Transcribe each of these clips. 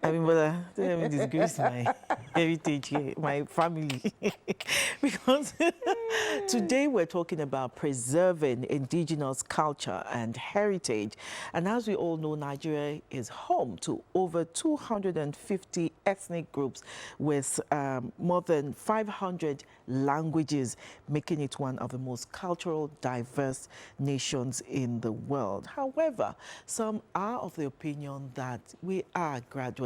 I mean, but don't let me disgrace my heritage here, my family. Because today we're talking about preserving indigenous culture and heritage. And as we all know, Nigeria is home to over 250 ethnic groups with more than 500 languages, making it one of the most cultural diverse nations in the world. However, some are of the opinion that we are gradually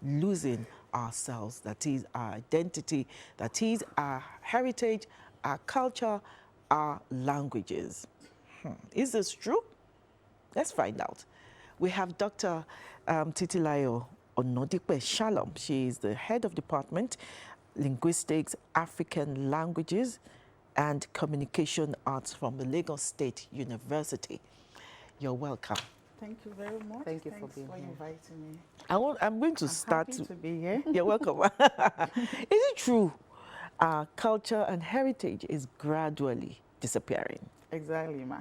losing ourselves, that is our identity, that is our heritage, our culture, our languages. Is this true? Let's find out. We have Dr. Titilayo Onodipe Shalom. She is the head of department, Linguistics, African Languages and Communication Arts from the Lagos State University. You're welcome. Thank you very much. Thank you Thanks for being here. inviting me. I'm going to start. Happy to be here. You're welcome. Is it true our culture and heritage is gradually disappearing? Exactly, ma.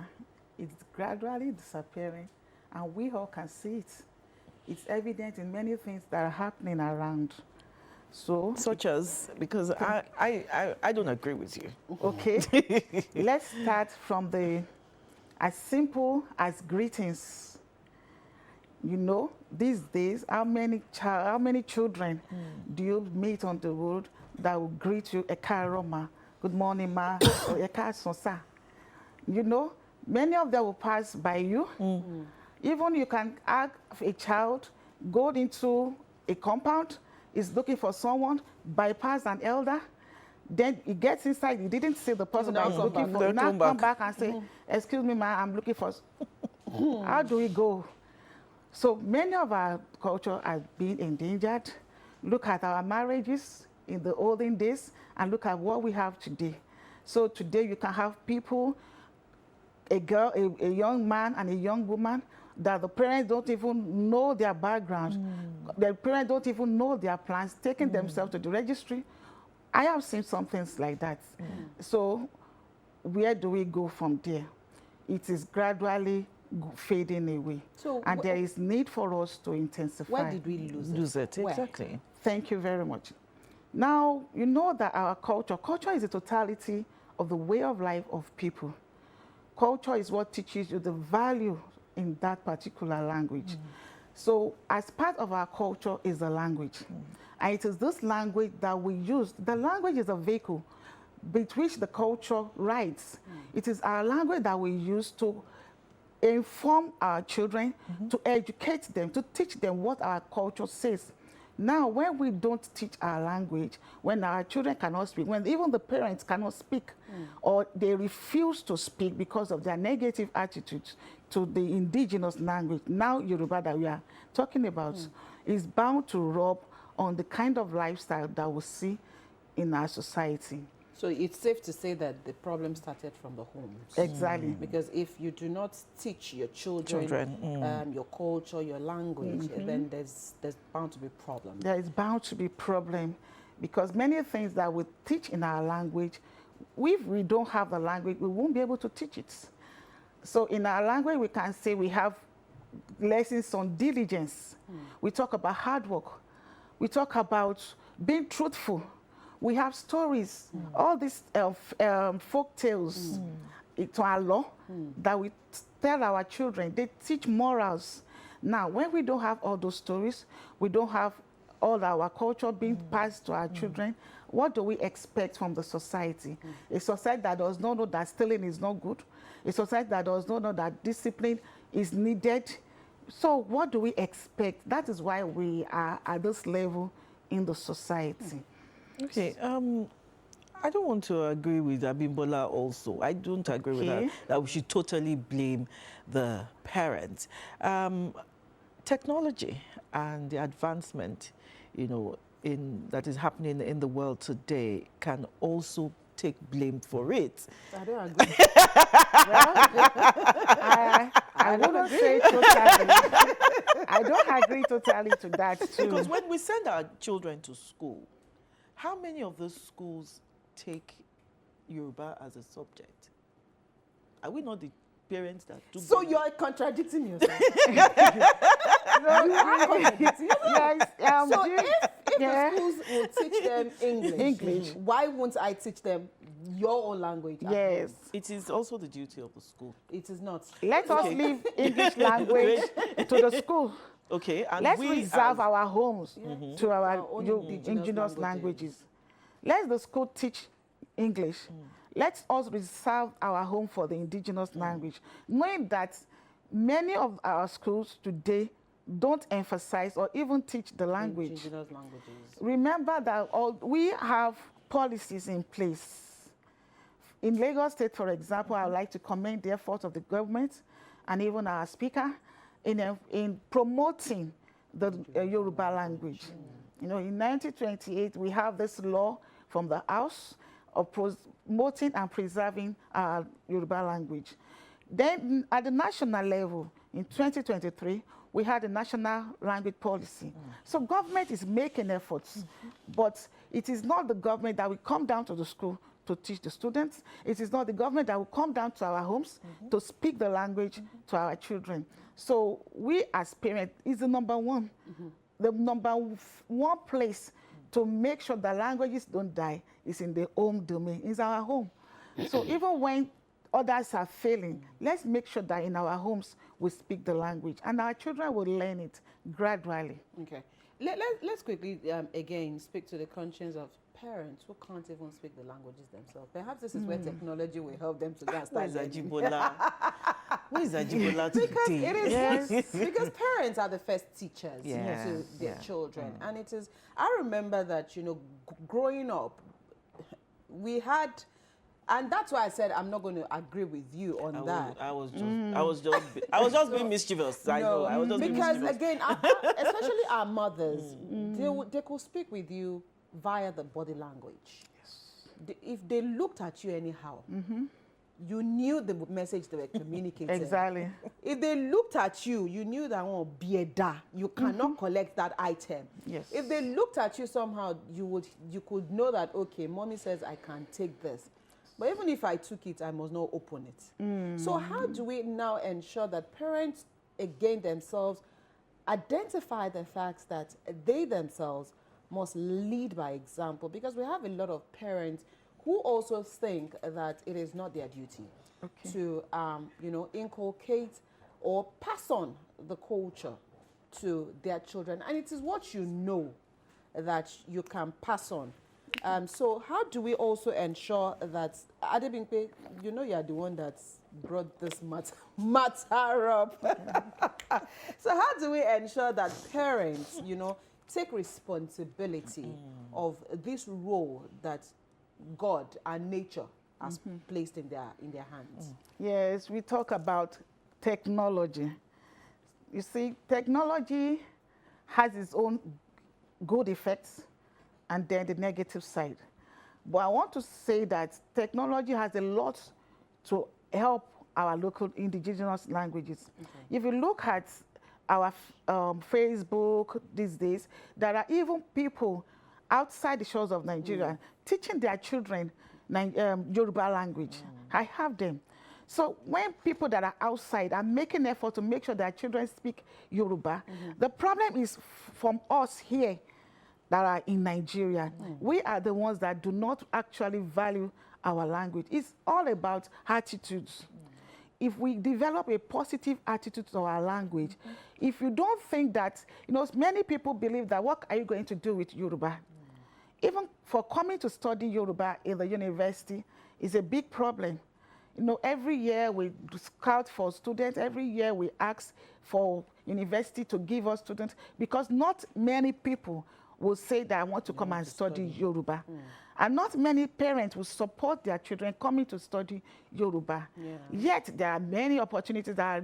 It's gradually disappearing, and we all can see it. It's evident in many things that are happening around. So, Such as, because I don't agree with you. okay, let's start from the as simple as greetings. You know, these days, how many children do you meet on the road that will greet you, "Ekaro ma," "Good morning, ma," or "Ekason sa"? You know, many of them will pass by you. Even you can ask a child, go into a compound, is looking for someone, bypass an elder, then he gets inside, he didn't see the person that he's looking for. Now come back and say, "Excuse me, ma, I'm looking for..." How do we go? So many of our culture has been endangered. Look at our marriages in the olden days and look at what we have today. So today you can have people, a girl, a young man and a young woman that the parents don't even know their background. The parents don't even know their plans, taking themselves to the registry. I have seen some things like that. So where do we go from there? It is gradually fading away. So and there is need for us to intensify. Where did we lose it? Where? Exactly. Thank you very much. Now, you know that our culture is the totality of the way of life of people. Culture is what teaches you the value in that particular language. So as part of our culture is the language. And it is this language that we use. The language is a vehicle with which the culture writes. It is our language that we use to inform our children, to educate them, to teach them what our culture says. Now, when we don't teach our language, when our children cannot speak, when even the parents cannot speak, or they refuse to speak because of their negative attitudes to the indigenous language, now Yoruba that we are talking about, is bound to rub on the kind of lifestyle that we see in our society. So it's safe to say that the problem started from the homes. Exactly. Because if you do not teach your children, your culture, your language, then there's bound to be problems. There is bound to be problem because many things that we teach in our language, if we don't have the language, we won't be able to teach it. So in our language, we can say we have lessons on diligence. We talk about hard work. We talk about being truthful. We have stories, all these folk tales to our law that we tell our children. They teach morals. Now, when we don't have all those stories, we don't have all our culture being passed to our children, what do we expect from the society? A society that does not know that stealing is not good. A society that does not know that discipline is needed. So what do we expect? That is why we are at this level in the society. Okay, I don't want to agree with Abimbola also. I don't agree with her that we should totally blame the parents. Technology and the advancement, you know, that is happening in the world today can also take blame for it. I don't agree. I wouldn't say totally. I don't agree totally to that too. Because when we send our children to school, how many of those schools take Yoruba as a subject? Are we not the parents that do. So you're contradicting yourself. Yes, So do you- if yeah. the schools will teach them English, why won't I teach them your own language? at Yes. home? It is also the duty of the school. It is not. Let us Okay. leave English language to the school. Okay, and Let's we reserve as- our homes to our Our own indigenous indigenous languages. Let the school teach English. Let us reserve our home for the indigenous language, knowing that many of our schools today don't emphasize or even teach the language. Indigenous languages. Remember that we have policies in place. In Lagos State, for example, I would like to commend the effort of the government and even our speaker in promoting the Yoruba language. You know, in 1928, we have this law from the House of promoting and preserving our Yoruba language. Then at the national level, in 2023, we had a national language policy. So government is making efforts, but it is not the government that will come down to the school to teach the students. It is not the government that will come down to our homes to speak the language to our children. So we as parents is the number one. The number one place to make sure the languages don't die is in the home domain, is our home. So even when others are failing, let's make sure that in our homes we speak the language and our children will learn it gradually. Okay. Let's quickly again speak to the conscience of parents who can't even speak the languages themselves. Perhaps this is where technology will help them to go and Where start is learning. Ajibola? Where is Ajibola Because today? it is Yes. because parents are the first teachers Yeah, to their yeah. children, and it is. I remember that growing up, we had, and that's why I said I'm not going to agree with you on that. I was just being mischievous. I know. I was just being because mischievous. again, especially our mothers, they could speak with you via the body language. If they looked at you anyhow, you knew the message they were communicating. Exactly. If they looked at you, you knew that bieda, you cannot collect that item. Yes. If they looked at you somehow, you could know that, okay, mommy says I can take this. But even if I took it, I must not open it. So how do we now ensure that parents, again themselves, identify the facts that they themselves must lead by example? Because we have a lot of parents who also think that it is not their duty to, inculcate or pass on the culture to their children. And it is what you know that you can pass on. So how do we also ensure that, Adebimpe, you are the one that brought this matter up. So how do we ensure that parents, take responsibility of this role that God and nature has placed in their hands? Yes, we talk about technology. You see, technology has its own good effects and then the negative side. But I want to say that technology has a lot to help our local indigenous languages. If you look at our Facebook these days, there are even people outside the shores of Nigeria teaching their children Yoruba language. I have them. So when people that are outside are making effort to make sure their children speak Yoruba, the problem is from us here that are in Nigeria. We are the ones that do not actually value our language. It's all about attitudes. If we develop a positive attitude to our language, if you don't think that, many people believe that what are you going to do with Yoruba? Even for coming to study Yoruba in the university is a big problem. Every year we scout for students, every year we ask for university to give us students because not many people will say that I want to come and study Yoruba. And not many parents will support their children coming to study Yoruba. Yet there are many opportunities that are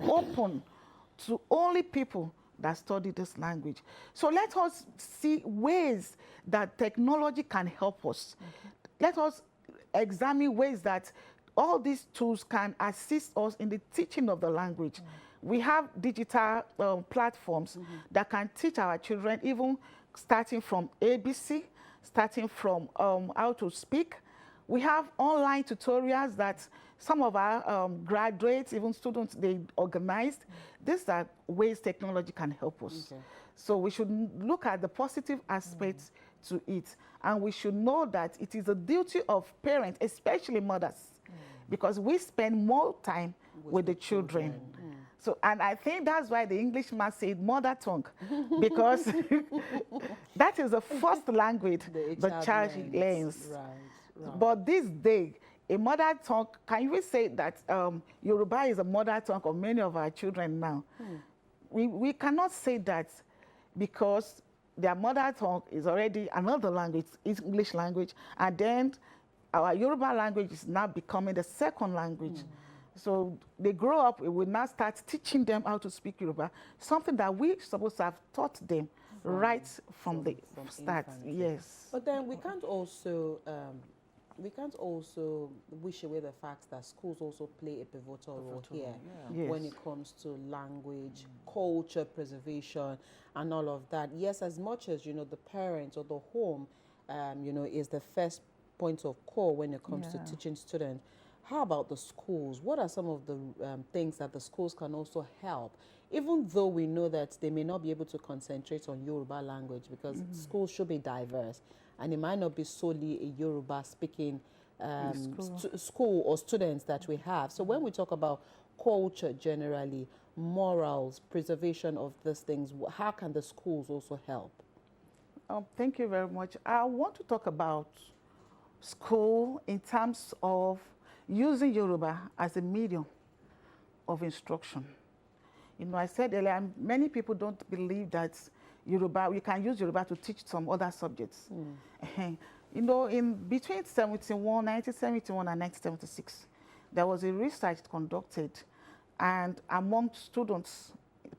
open to only people that study this language. So let us see ways that technology can help us. Let us examine ways that all these tools can assist us in the teaching of the language. We have digital platforms that can teach our children, even starting from ABC, starting from how to speak, We have online tutorials that some of our graduates, even students, they organized. These are ways technology can help us. Okay. So we should look at the positive aspects to it. And we should know that it is a duty of parents, especially mothers, because we spend more time with the children. So, and I think that's why the Englishman said mother tongue, because that is the first language the child learns. Right. But this day, a mother tongue, can you say that Yoruba is a mother tongue of many of our children now? We cannot say that, because their mother tongue is already another language, it's English language, and then our Yoruba language is now becoming the second language. So they grow up, we will now start teaching them how to speak Yoruba, something that we supposed to have taught them right from the start. infancy. Yes. But then we can't also wish away the fact that schools also play a pivotal role here Yes. when it comes to language, culture preservation, and all of that. Yes, as much as, you know, the parents or the home, you know, is the first point of call when it comes to teaching students. How about the schools? What are some of the things that the schools can also help? Even though we know that they may not be able to concentrate on Yoruba language, because schools should be diverse, and it might not be solely a Yoruba speaking school or students that we have. So when we talk about culture generally, morals, preservation of these things, how can the schools also help? Thank you very much. I want to talk about school in terms of using Yoruba as a medium of instruction. You know, I said earlier, many people don't believe that Yoruba, we can use Yoruba to teach some other subjects. You know, in between 1971 and 1976, there was a research conducted, and among students,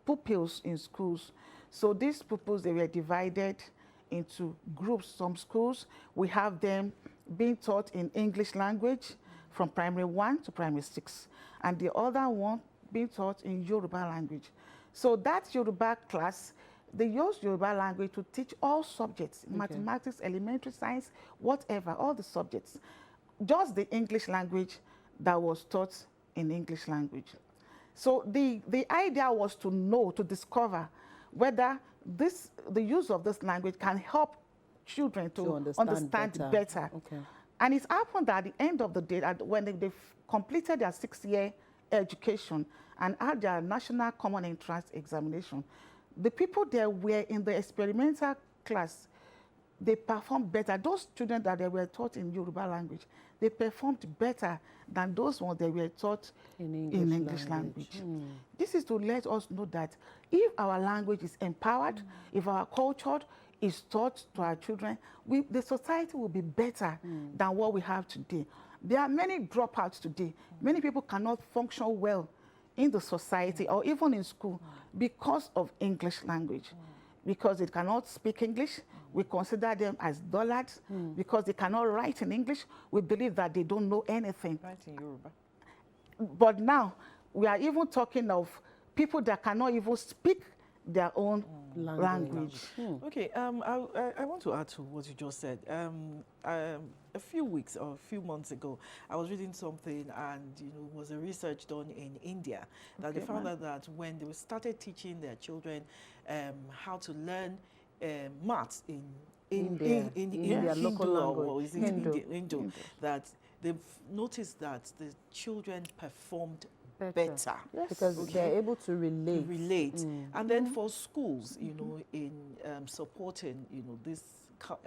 pupils in schools. So these pupils, they were divided into groups. Some schools, we have them being taught in English language from primary 1 to primary 6, and the other one being taught in Yoruba language. So that Yoruba class, they use Yoruba language to teach all subjects, mathematics, elementary science, whatever, all the subjects. Just the English language that was taught in English language. So the idea was to know, to discover whether the use of this language can help children to understand better. Okay. And it's happened that at the end of the day, when they've completed their 6-year education and had their national common entrance examination, the people there were in the experimental class, they performed better. Those students that they were taught in Yoruba language, they performed better than those ones they were taught in English language. This is to let us know that if our language is empowered, if our culture is taught to our children, the society will be better than what we have today. There are many dropouts today. Many people cannot function well in the society or even in school because of English language. Because they cannot speak English, we consider them as dullards. Because they cannot write in English, we believe that they don't know anything. Right in Yoruba. But now, we are even talking of people that cannot even speak their own language. Okay, I want to add to what you just said. A few weeks or a few months ago, I was reading something, and it was a research done in India that they found out that when they started teaching their children how to learn maths in India, local language, or is it Hindu, that they've noticed that the children performed better. Yes. Because they're able to relate. And then for schools, in supporting, this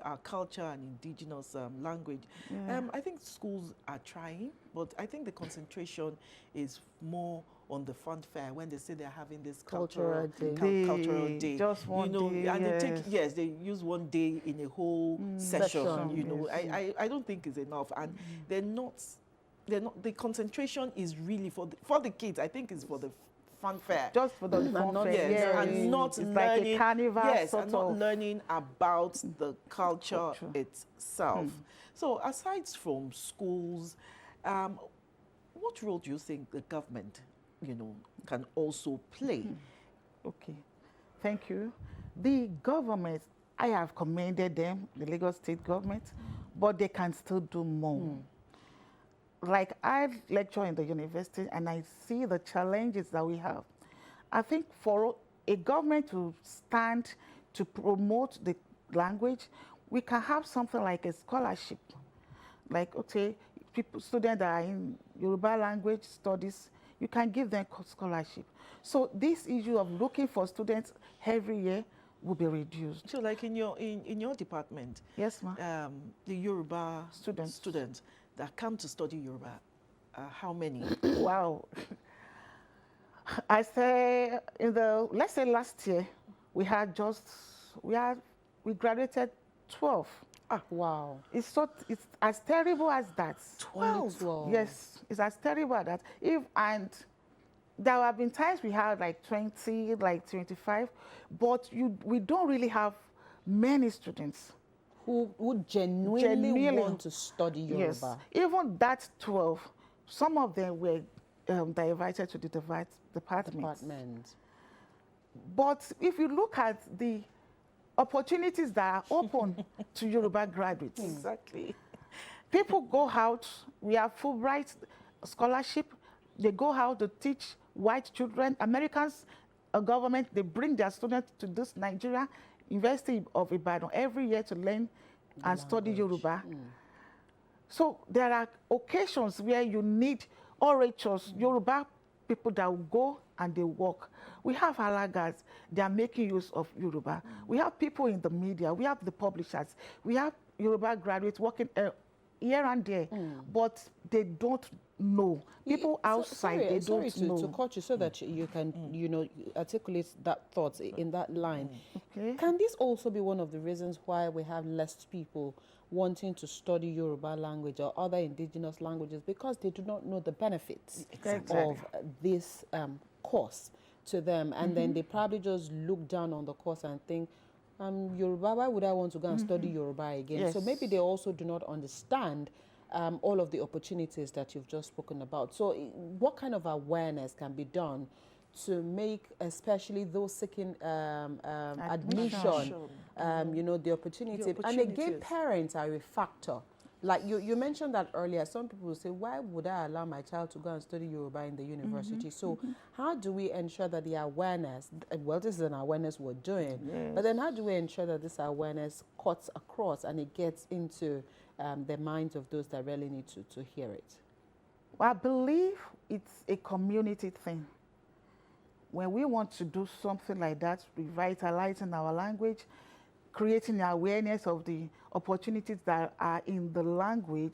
our culture and indigenous language, I think schools are trying, but I think the concentration is more on the fun fair when they say they're having this cultural day. Just one day, and they use one day in a whole session. I don't think it's enough, and they're not. The concentration is really for the kids. I think it's for the fun fair. Just for the fun fair. And not it's learning, like a carnival and not learning about the culture itself. So aside from schools, what role do you think the government, can also play? Okay, thank you. The government, I have commended them, the Lagos State government, but they can still do more. Like I lecture in the university and I see the challenges that we have. I think for a government to stand to promote the language, we can have something like a scholarship. Like, okay, students that are in Yoruba language studies, you can give them scholarship. So this issue of looking for students every year will be reduced. So like in your department, Yes, ma'am. the Yoruba Students that come to study Yoruba, how many? Wow. I say let's say last year, we graduated 12. Wow. It's as terrible as that. 12. Yes, it's as terrible as that. And there have been times we had like 20, like 25, but we don't really have many students Who genuinely want to study Yoruba. Yes, even that 12, some of them were diverted to the departments. But if you look at the opportunities that are open to Yoruba graduates, Exactly. people go out, we have Fulbright scholarship, they go out to teach white children. Americans, government, they bring their students to this Nigeria University of Ibadan every year to learn and study Yoruba. So there are occasions where you need orators, Yoruba people that will go and they work. We have halagas, they are making use of Yoruba. We have people in the media, we have the publishers, we have Yoruba graduates working here and there, but they don't know. People outside, they don't know. Sorry to cut you so that you can, articulate that thought in that line. Okay. Can this also be one of the reasons why we have less people wanting to study Yoruba language or other indigenous languages, because they do not know the benefits of this course to them, and then they probably just look down on the course and think, Yoruba, why would I want to go and study Yoruba again? Yes. So maybe they also do not understand all of the opportunities that you've just spoken about. So what kind of awareness can be done to make, especially those seeking admission, the opportunity? And again, parents are a factor. Like you mentioned that earlier, some people will say, why would I allow my child to go and study Yoruba in the university? So how do we ensure that the awareness, well, this is an awareness we're doing, but then how do we ensure that this awareness cuts across and it gets into the minds of those that really need to hear it? Well, I believe it's a community thing. When we want to do something like that, revitalizing our language, creating awareness of the opportunities that are in the language,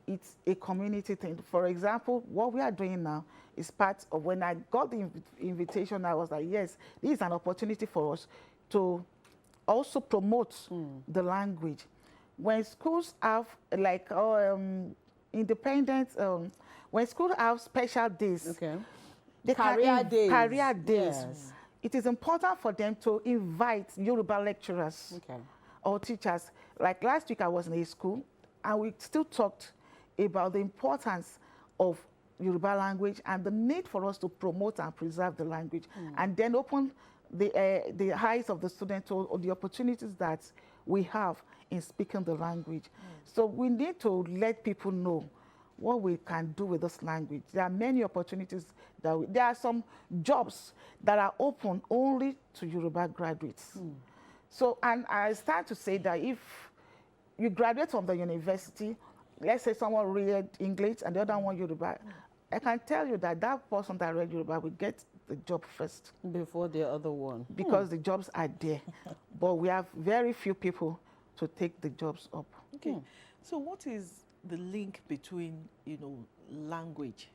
it's a community thing. For example, what we are doing now is part of, when I got the invitation, I was like, yes, this is an opportunity for us to also promote the language. When schools have like independent, when schools have special days, Career days. Yes. It is important for them to invite Yoruba lecturers or teachers. Like last week I was in a school and we still talked about the importance of Yoruba language and the need for us to promote and preserve the language, and then open the eyes of the students to the opportunities that we have in speaking the language. So we need to let people know what we can do with this language. There are many opportunities there are some jobs that are open only to Yoruba graduates. So, and I start to say that if you graduate from the university, let's say someone read English and the other one Yoruba, I can tell you that that person that read Yoruba will get the job first. Before the other one. Because the jobs are there. But we have very few people to take the jobs up. Okay. So what is the link between, language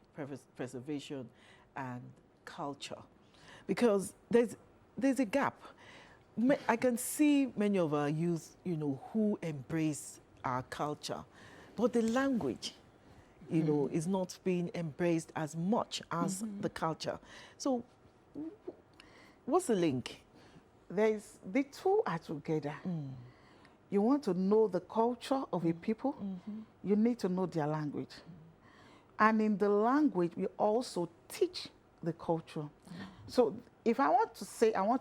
preservation and culture? Because there's a gap. I can see many of our youth, who embrace our culture, but the language, is not being embraced as much as the culture. So what's the link? The two are together. You want to know the culture of a people, you need to know their language. And in the language, we also teach the culture. So if I want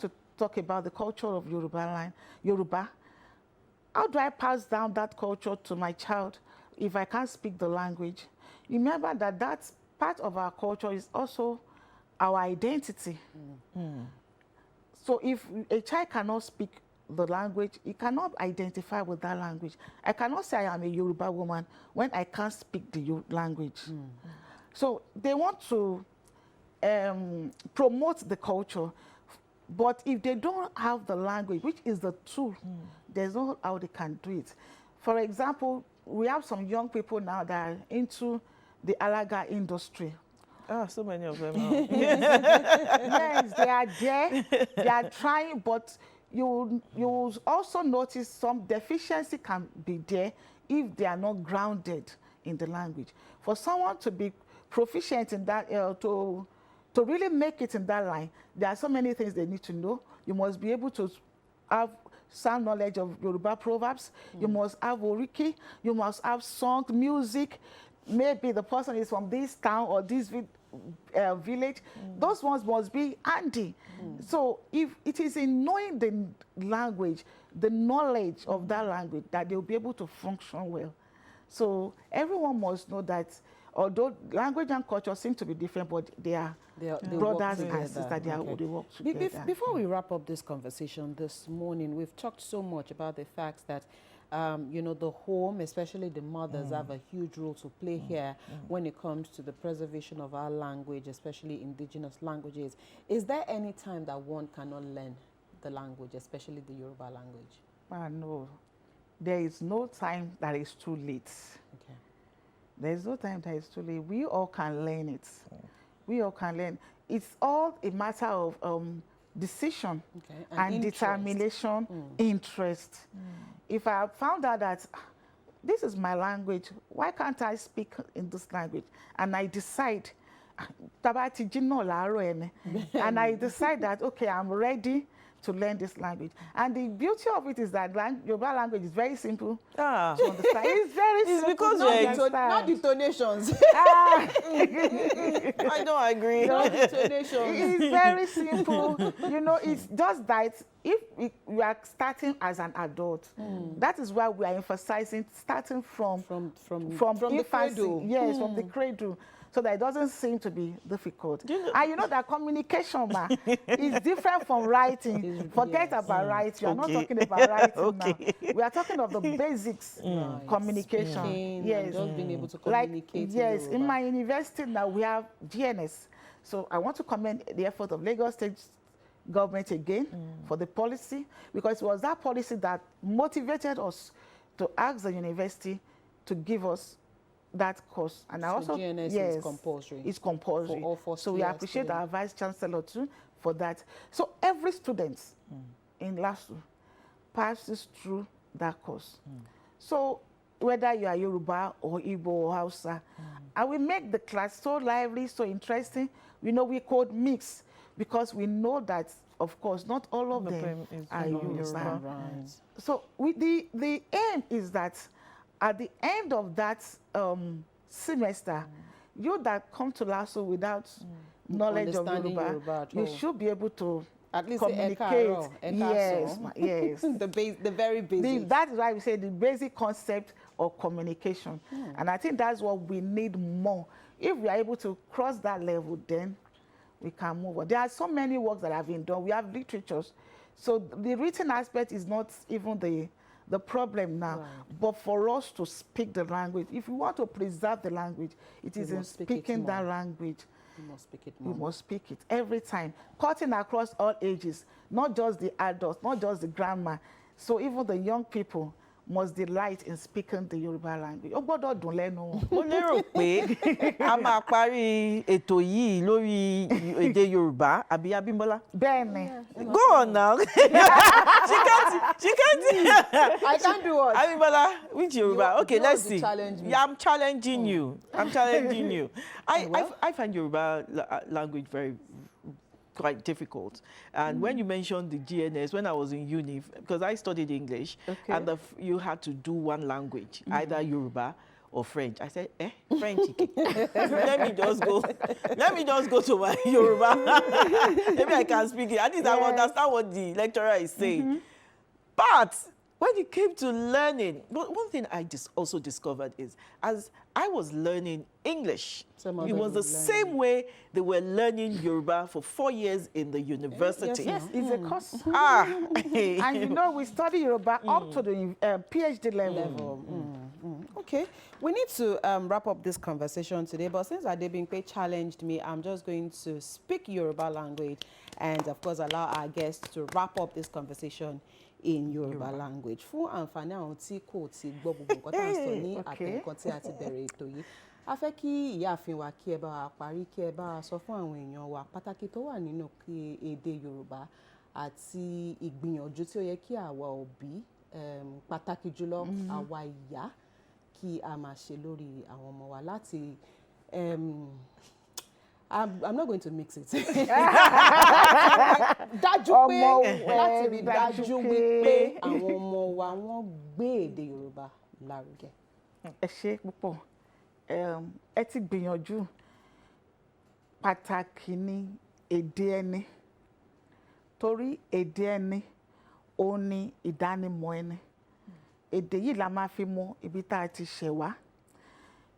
to talk about the culture of Yoruba, how do I pass down that culture to my child if I can't speak the language? Remember that that's part of our culture is also our identity. So if a child cannot speak the language, he cannot identify with that language. I cannot say I am a Yoruba woman when I can't speak the language. So they want to promote the culture, but if they don't have the language, which is the tool, there's no how they can do it. For example, we have some young people now that are into the alaga industry. Ah, so many of them are. Yes, they are there, they are trying, but you will also notice some deficiency can be there if they are not grounded in the language. For someone to be proficient in that, to really make it in that line, there are so many things they need to know. You must be able to have sound knowledge of Yoruba proverbs. You must have oriki. You must have song, music. Maybe the person is from this town or this village. Those ones must be handy. So if it is in knowing the language, the knowledge of that language, that they'll be able to function well. So everyone must know that although language and culture seem to be different, but they are brothers and sisters. They work together. Before we wrap up this conversation this morning, we've talked so much about the fact that you know, the home, especially the mothers, have a huge role to play here when it comes to the preservation of our language, especially indigenous languages. Is there any time that one cannot learn the language, especially the Yoruba language? No, there is no time that is too late. Okay. There is no time that is too late. We all can learn it. We all can learn. It's all a matter of decision and determination, interest. If I found out that this is my language, why can't I speak in this language? And I decide, and I decide that, okay, I'm ready to learn this language. And the beauty of it is that Yoruba language is very simple to understand. It's very simple. Because not the donations. I don't agree. Not the donations. It's very simple. You know, it's just that if we are starting as an adult, that is why we are emphasizing starting from the infancy. cradle. Yes, from the cradle. So that it doesn't seem to be difficult. And you know that communication is different from writing. Forget about writing. We are not talking about writing now. We are talking of the basics, communication. Speaking, yes, just being able to communicate. Yes, in my university now we have GNS. So I want to commend the effort of Lagos State government again for the policy, because it was that policy that motivated us to ask the university to give us that course. And so I also GNS is compulsory. It's compulsory. For all four so we years appreciate students. our vice chancellor too for that. So every student in LASU passes through that course. So whether you are Yoruba or Igbo or Hausa, and we make the class so lively, so interesting. We know we could mix because we know that, of course, not all of them are Yoruba. Right. So the aim is that at the end of that semester, you that come to LASU without knowledge of Yoruba, you should be able to at least communicate. Yes, yes. the very basic. That is why we say the basic concept of communication. And I think that's what we need more. If we are able to cross that level, then we can move on. There are so many works that have been done. We have literatures. So the written aspect is not even the problem now. Right. But for us to speak the language, if we want to preserve the language, it is in speaking that language. You must speak it more. We must speak it every time, cutting across all ages, not just the adults, not just the grandma. So even the young people must delight in speaking the Yoruba language. Ó gbọ́dọ̀ dùn lẹ́nu. Mo lérò pé a máa parí ètò yìí lórí èdè Yorùbá, àbí Abímbọ́lá? Bẹ́ẹ̀ni. Go on now. She can't. I can't do what? Abímbọ́lá, which Yoruba? Okay, let's see. Yeah, I'm challenging you. I'm challenging you. I find Yoruba language very quite difficult. And when you mentioned the GNS, when I was in uni, because I studied English, and you had to do one language, either Yoruba or French. I said, French. Let me just go to my Yoruba. Maybe I can speak it. At least I understand what the lecturer is saying. But when it came to learning, one thing I also discovered is, as I was learning English, it was the same way they were learning Yoruba for 4 years in the university. Yes, it's a course. And you know, we study Yoruba up to the PhD level. Okay, we need to wrap up this conversation today, but since Adebimpe challenged me, I'm just going to speak Yoruba language and, of course, allow our guests to wrap up this conversation in Yoruba language. Fún àǹfààní àwọn tí kò ti gbọ́ gbogbo nǹkan tá à ń sọ ní àtẹ̀kọ́ tí a ti bẹ̀rẹ̀ ètò yìí, a fẹ́ kí ìyáàfin wa kí ẹ bá wa parí, kí ẹ bá wa sọ fún àwọn èèyàn wa pàtàkì tó wà nínú èdè Yorùbá àti ìgbìyànjú tí ó yẹ kí àwa òbí, pàtàkì jùlọ àwa ìyá, kí a máa ṣe lórí àwọn ọmọ wa láti I'm not going to mix it. Dájú pé láti rí dájú wípé àwọn ọmọ wa wọ́n gbé èdè Yorùbá lárugẹ. Ẹ ṣé púpọ̀. Ẹ ti gbìyànjú. Pàtàkì ni èdè ẹni. Torí èdè ẹni ó ní ìdánimọ̀ ẹni. Èdè yìí la máa fi mọ ibi tá a ti ṣẹ̀ wá.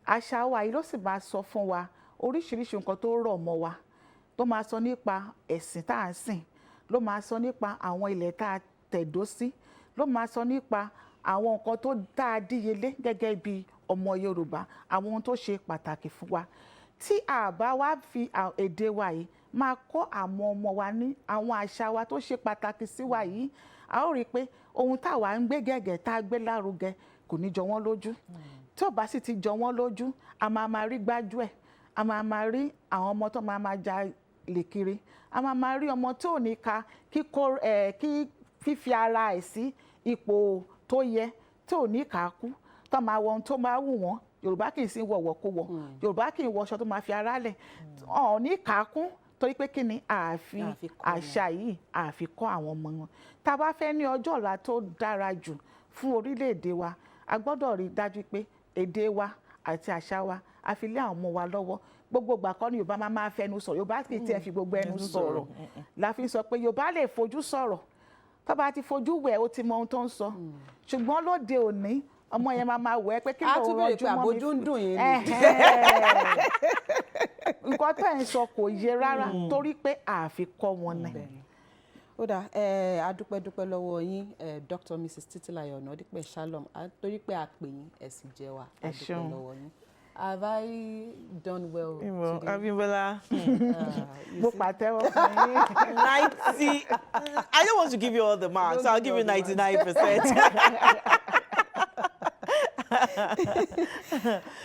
Àṣà wa yìí ló sì máa sọ fún wa oríṣiríṣi nǹkan tó rọ̀ mọ́ wa, ló máa sọ nípa ẹ̀sìn tá à ń sìn, ló máa sọ nípa àwọn ilẹ̀ tá a tẹ̀dó sí, ló máa sọ nípa àwọn nǹkan tó dá a díyelé gẹ́gẹ́ bí ọmọ Yorùbá, àwọn ohun tó ṣe pàtàkì fún wa. Tí a bá wá fi èdè wa yìí máa kọ́ àwọn ọmọ wa ní àwọn àṣà wa tó ṣe pàtàkì sí wa yìí, a ó rí i pé ohun táwa ń gbé gẹ̀gẹ̀ tá a gbé lárugẹ kò ní jọ wọ́n lójú. Tí ò bá sì ti jọ wọ́n lójú, a máa rí gbájú ẹ̀, a máa rí àwọn ọmọ tó máa ja lè kiri, a máa rí ọmọ tó ní ka kí fífi ara ẹ̀ sí ipò tó yẹ tó ní ká kú, tó máa wọ ohun tó máa wù wọ́n. Yorùbá kì í sí wọ̀wọ̀kúwọ̀, Yorùbá kì í wọṣọ tó máa fi ara lẹ̀, ọ̀ ní ká kún torí pé kí ni àfi àṣà yìí àfi kọ́ àwọn ọmọ wọn. Tá a bá fẹ́ ní ọjọ́ ọ̀la tó dára jù fún orílẹ̀-èdè wa, a gbọ́dọ̀ rí dájú pé èdè wa àti àṣà wa a fi lé àwọn ọmọ wa lọ́wọ́. Gbogbo ìgbà kọ́ ni Yorùbá máa fẹnu sọ̀rọ̀, Yorùbá kì í tiẹ̀ fi gbogbo ẹnu sọ̀rọ̀. La fi sọ pé Yorùbá lè fojú sọ̀rọ̀, tó bá ti fojú wẹ̀ ó ti mọ ohun tó ń sọ. Ṣùgbọ́n lóde òní, ọmọ yẹn máa wẹ̀ pé kí ló rọjú mọ́ mi. A tún bèrè pé àbójú ń dùn yín ni. Nǹkan tó ń sọ kò yé rárá torí pé àfi kọ́ wọn ni. Ó dà, a dúpẹ́ lọ́wọ́ yín, Dr. Mrs. Titilayo Onodipe Shalom, torí pé a pè yín ẹ sì jẹ́ wa. A dúpẹ́ lọ́wọ́ yín. Have I done well today? Abimbola, Mo pàtẹ́wọ́ fún yín. 90. I don't want to give you all the marks, so I'll give you 99%.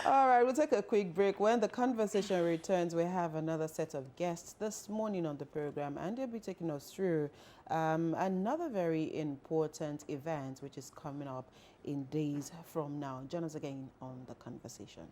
All right, we'll take a quick break. When the conversation returns, we have another set of guests this morning on the program, and they'll be taking us through another very important event which is coming up in days from now. Join us again on the conversation.